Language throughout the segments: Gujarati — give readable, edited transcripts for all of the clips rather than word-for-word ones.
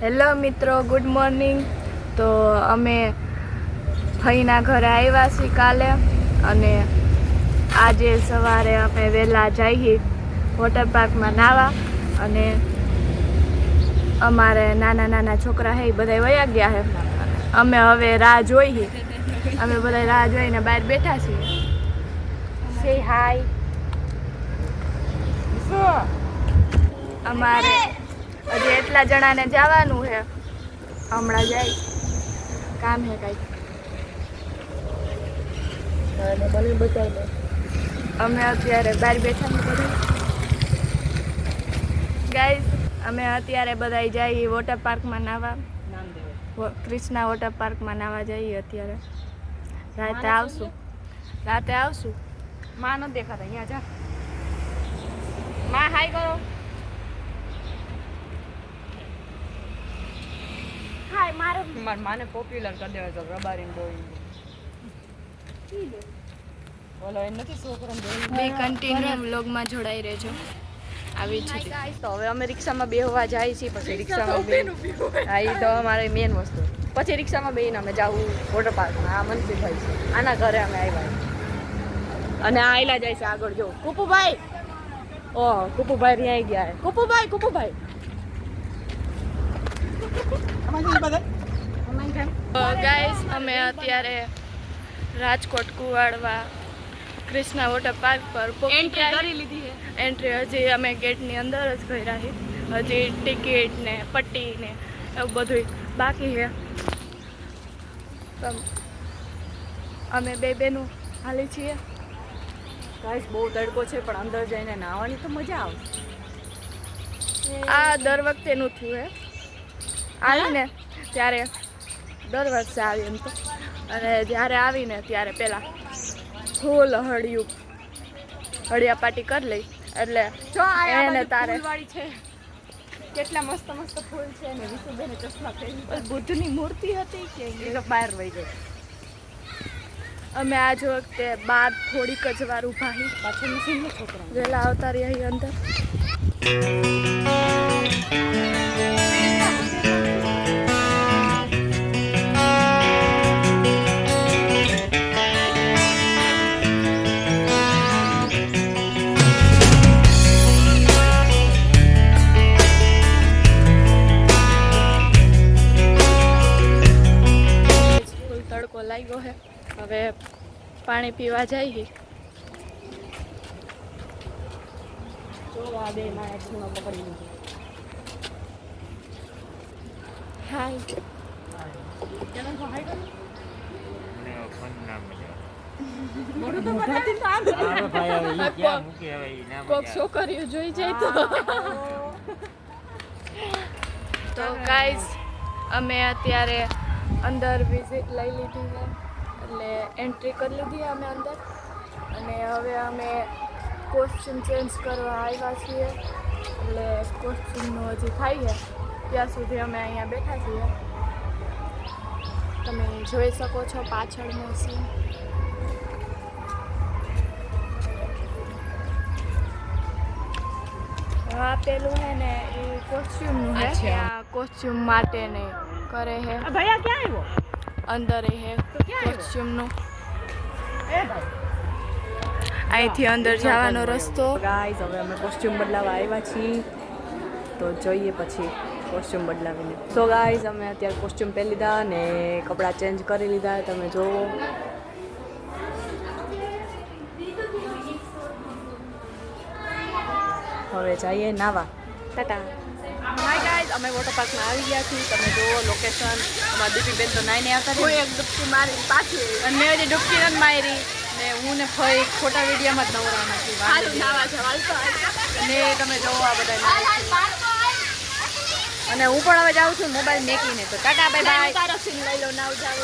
હેલો મિત્રો, ગુડ મોર્નિંગ. તો અમે ફઈના ઘરે આવ્યા છીએ કાલે, અને આજે સવારે અમે વહેલા જઈએ વોટર પાર્કમાં નાહવા. અને અમારે નાના નાના છોકરા છે એ બધા વયા ગયા છે. અમે હવે રાહ જોઈએ, અમે બધા રાહ જોઈને બહાર બેઠા છીએ. સે હાય. અમારે હજી એટલા જણાને જવાનું છે, હમણાં જાય કામ છે કાંઈ. અમે અત્યારે બહાર બેઠા બધા ગાઈઝ. અમે અત્યારે બધા જઈએ વોટર પાર્કમાં નાહવા, કૃષ્ણા વોટર પાર્કમાં નાહવા જઈએ. અત્યારે રાતે આવશું. માં નથી દેખાતા, અહીંયા જા. માં હાય કરો. હાય. મારે માને પોપ્યુલર કરી દેવા છે રબારીન ડોઈ. બોલો એ નથી છોકરાને ડોઈ. બે કન્ટિન્યુ વ્લોગમાં જોડાઈ રહેજો. આવી છે તો હવે અમે રિક્ષામાં બેહવા જાય છીએ. પછી રિક્ષામાં હા, એ તો અમારે મેન વસ્તુ. પછી રિક્ષામાં બેહીને અમે જાવું વોટર પાર્કમાં. આ મનસુખભાઈ છે, આના ઘરે અમે આવ્યા. અને આ આયલા જાય છે આગળ. જો કુપુભાઈ, ઓહ કુપુભાઈ ત્યાં આવી ગયા. કુપુભાઈ ગાઈસ, અમે અત્યારે રાજકોટ કુવાડવા કૃષ્ણા વોટર પાર્ક પર એન્ટ્રી કરી લીધી છે. એન્ટ્રી હજી અમે ગેટની અંદર જ કર્યા છે. હજી ટિકિટ ને પટ્ટી ને એવું બધું બાકી છે. અમે બે બેનું હાલી છીએ. ગાઈસ બહુ તડકો છે, પણ અંદર જઈને નાહવાની તો મજા આવશે. આ દર વખતેનું થયું હે. આવીને ત્યારે દર વર્ષે આવી એમ તો. અને જ્યારે આવીને ત્યારે પહેલાં ફૂલ હળિયા પાટી કરી લઈ. એટલે એને તારે છે કેટલા મસ્ત મસ્ત ફૂલ છે. ને વિશુબેને ચશ્મા પહેરી. બુદ્ધની મૂર્તિ હતી કે એ તો બહાર વહી ગઈ. અમે આજ વખતે બાર થોડીક જ વાર ઊભા હી. પાછળ મશીનનો છોકરા વહેલા આવતા રહ્યા અંદર. તડકો લાગ્યો છે. હવે પાણી પીવા જઈએ. જોવા દે ના ખૂણો પકડી લીધો. હાય. કોક છોકરીઓ જોઈ જાય તો ગાઈસ, અમે અત્યારે અંદર વિઝિટ લઈ લીધી છે. એટલે એન્ટ્રી કરી લીધી અમે અંદર. અને હવે અમે કોસ્ચ્યુમ ચેન્જ કરવા આવ્યા છીએ. એટલે કોસ્ચ્યુમનું હજી થાય છે ત્યાં સુધી અમે અહીંયા બેઠા છીએ. તમે જોઈ શકો છો પાછળનો સીન. આ પેલું છે ને એ કોસ્ચ્યુમનું છે. આ કોસ્ચ્યુમ માટે ને કરે છે. ભૈયા ક્યાં આવ્યો? અંદર હે કોસ્ચ્યુમનું. અહીંથી અંદર જવાનો રસ્તો. ગાઈઝ, હવે અમે કોસ્ચ્યુમ બદલાવા આવ્યા છીએ. તો જોઈએ પછી કોસ્ચ્યુમ બદલાવીને. સો ગાઈઝ, અમે અત્યારે કોસ્ચ્યુમ પહેરી લીધા અને કપડાં ચેન્જ કરી લીધા. તમે જોવો. હવે જઈએ નાવા. ટાટા. હાય ગાઈઝ, અમે વોટર પાર્કમાં આવી ગયા છીએ. તમે જુઓ લોકેશન. અમારા દીપીબેન તો નાઈને આવતા રહી. એક ડૂબકી મારી પાછી. અને મેં હજી ડૂબકી નથી મારી. ને હું ને ફઈ ખોટા વિડીયોમાં જ નવરા નથી. અને તમે જોવો આ બધા. અને હું પણ હવે જાઉં છું મોબાઈલ મેકીને. તો ટાટા બાય બાય. તારો સીન લઈ લો. નાવ જાવ.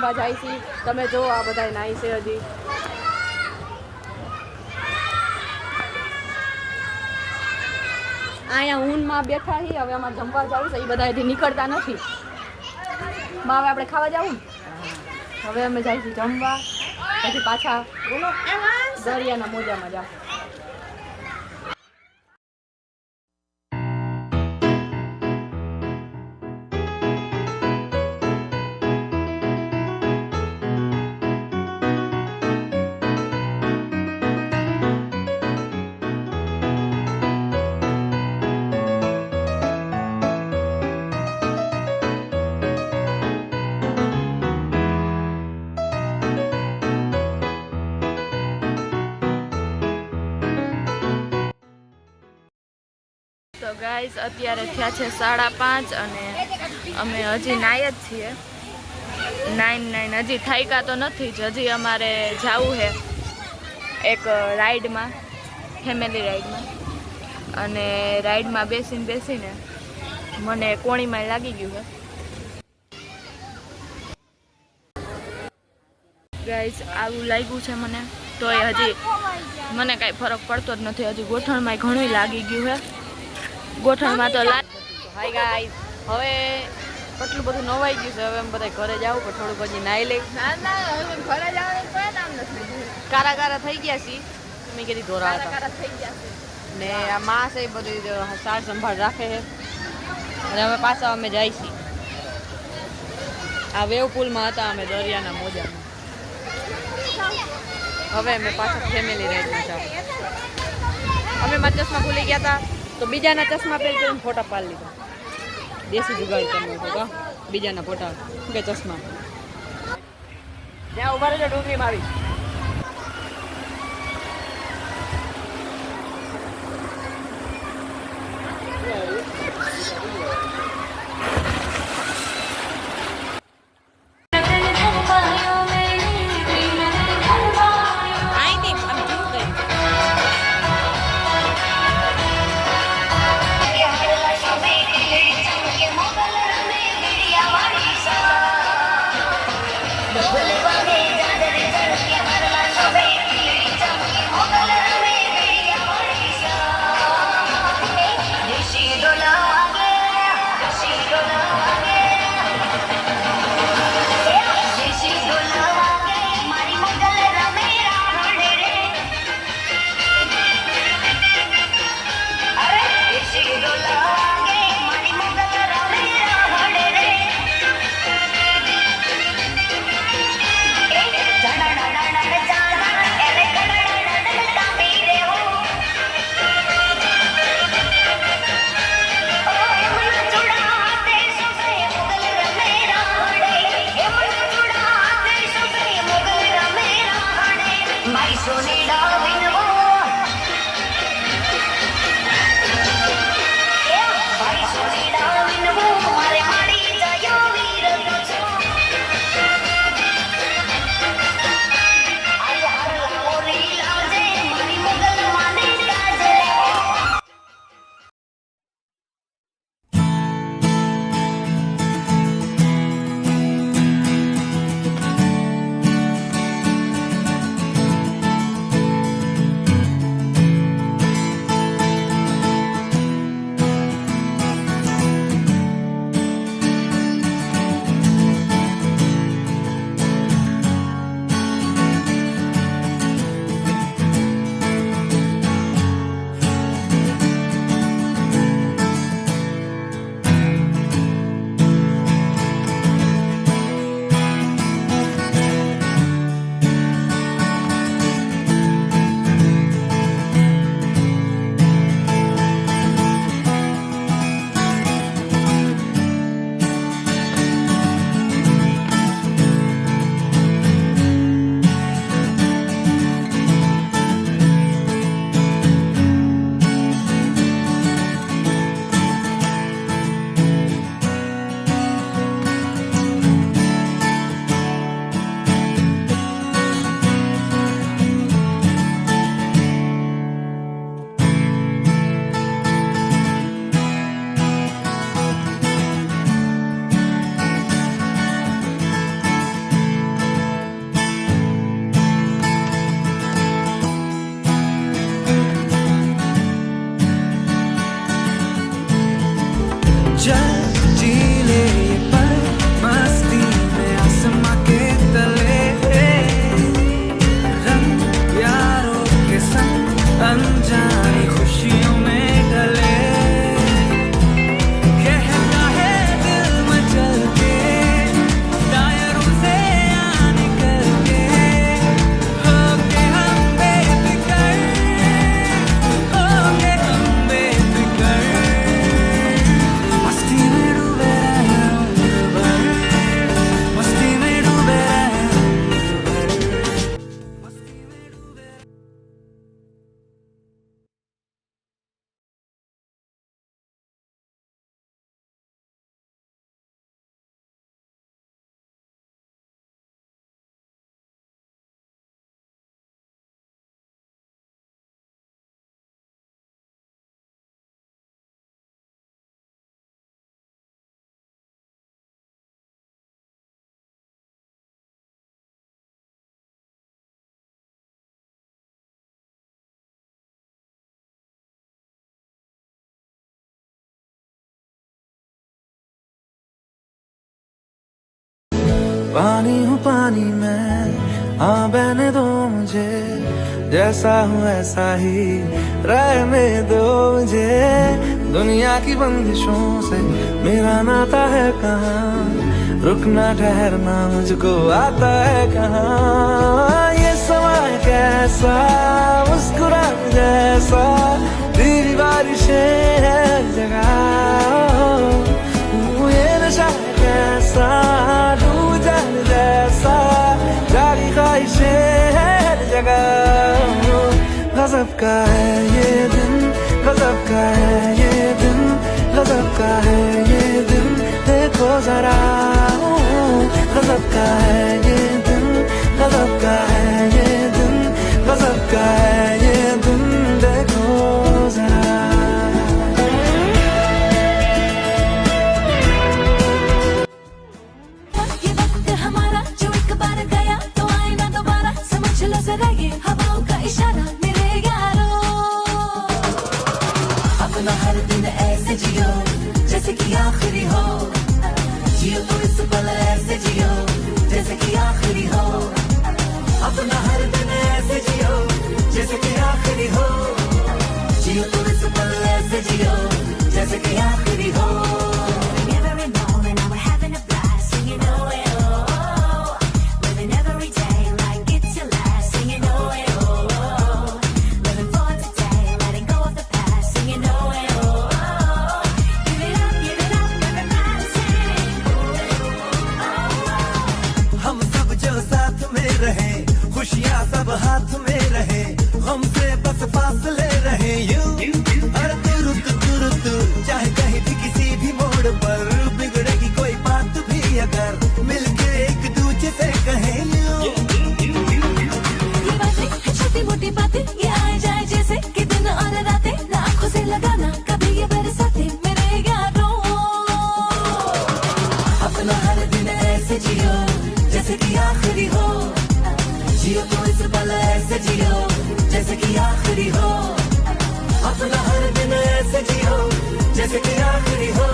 જમવા જાય છે. તમે જો આ બધા નાઈ છે હજી. અહીંયા ઊનમાં બેઠા છીએ. હવે અમારે જમવા જવું છે. એ બધા હજી નીકળતા નથી. માં હવે આપણે ખાવા જવું. હવે અમે જાય છીએ જમવા, પછી પાછા દરિયાના મોજામાં જાવ. તો ગાઈસ અત્યારે થયા છે 5:30 અને અમે હજી નાય જ છીએ. 9 હજી થાયકા તો નથી જ. હજી અમારે જવું છે એક રાઈડમાં, ફેમિલી રાઈડમાં. અને રાઈડમાં બેસીને મને કોણીમાં લાગી ગયું છે. ગાઈસ આવું લાગ્યું છે મને. તો એ હજી મને કાંઈ ફરક પડતો જ નથી. હજી ગોઠણમાં ઘણું લાગી ગયું છે. ગોઠણમાં તો હાય ગાઈસ, હવે કેટલું બધું નવાઈ ગયું છે. હવે અમે બધા ઘરે જાવ પણ થોડુંક હજી નાઈ લઈ. ઘરે જવાનું કોઈ નામ નથી. કારા થઈ ગયા છીએ. મેં કીધી ધોરા હતા થઈ ગયા ને આ માં છે બધું સાર સંભાળ રાખે છે. અને અમે પાછા અમે જાય છીએ. આ વેવ પુલમાં હતા અમે દરિયાના મોજામાં. હવે અમે પાછા ફેમિલી રાઈડમાં જાવ. અમે મારા ચશ્મા ભૂલી ગયા હતા તો બીજાના ચશ્મા પહેરી ફોટા પાડી લીધા. દેશી જુગાડ કરવું હતો કા બીજાના ફોટા કે ચશ્મા. ત્યાં ઉભા રહેજો ડુંગળીમાં આવી. खुशियों में ढले कहता है दिल मचल के टायरों से आने करके होके हम बेफिक्र मस्ती में डूबे रहे उम्र भर मस्ती में डूबे रहे पानी हूँ पानी में हाँ बहने दो मुझे जैसा हूँ ऐसा ही रहने दो मुझे दुनिया की बंदिशों से मेरा नाता है कहाँ रुकना ठहरना मुझको आता है कहाँ ये समय कैसा मुस्कुराने जैसा तेरी बारिशें हर जगह ये नशा कैसा डूब जाने जैसा जारी ख्वाहिशें हर जगह गजब का है ये दिन गजब का है ये दिन गजब का है ये दिन देखो जरा गजब का है ये दिन गजब का है ये दिन गजब का है ये दिन देखो जरा ये हवाओं का इशारा मेरे यारों अपना हर दिन ऐसे जियो जैसे कि आखिरी हो जियो तो इस पल ऐसे जियो जैसे कि आखिरी हो अपना हर दिन ऐसे जियो जैसे कि आखिरी हो जियो तो इस पल ऐसे जियो जैसे कि आखिरी हो खुशियाँ सब हाथ में रहे हमसे बस फासले रहे यूं अरे तुरुत चाहे कहीं भी किसी भी मोड़ पर बिगड़ेगी कोई बात भी अगर मिलके एक दूसरे से कहें यूं ये बातें छोटी मोटी बातें ये आए जाए जैसे कि दिन और रातें ना आँखों से लगाना कभी ये बरसाते मेरे यारों अपना हर दिन ऐसे जियो जैसे कि आखिरी हो जियो तो इस पल ऐसे जियो जैसे कि आखिरी हो अपना हर दिन ऐसे जियो जैसे कि आखिरी हो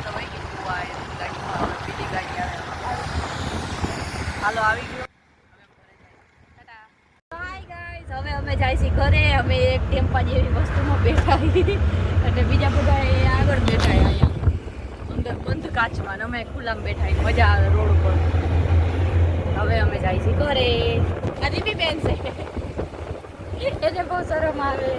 તો વહી ગઈ કુવા ગાડીમાં બીજી ગાડી આવે હાલો આવી ગયો હાય ગાઈસ હવે અમે જાય છીએ ઘરે અમે એક ટેમ્પા જેવી વસ્તુમાં બેઠા અને બીજા બધા એ આગળ બેઠા અહીંયા અંદર બંધ કાચમાં અમે ખુલ્લામાં બેઠા મજા આવે રોડ ઉપર હવે અમે જાય છીએ ઘરે આ રીબી બેન છે એને બહુ શરમ આવે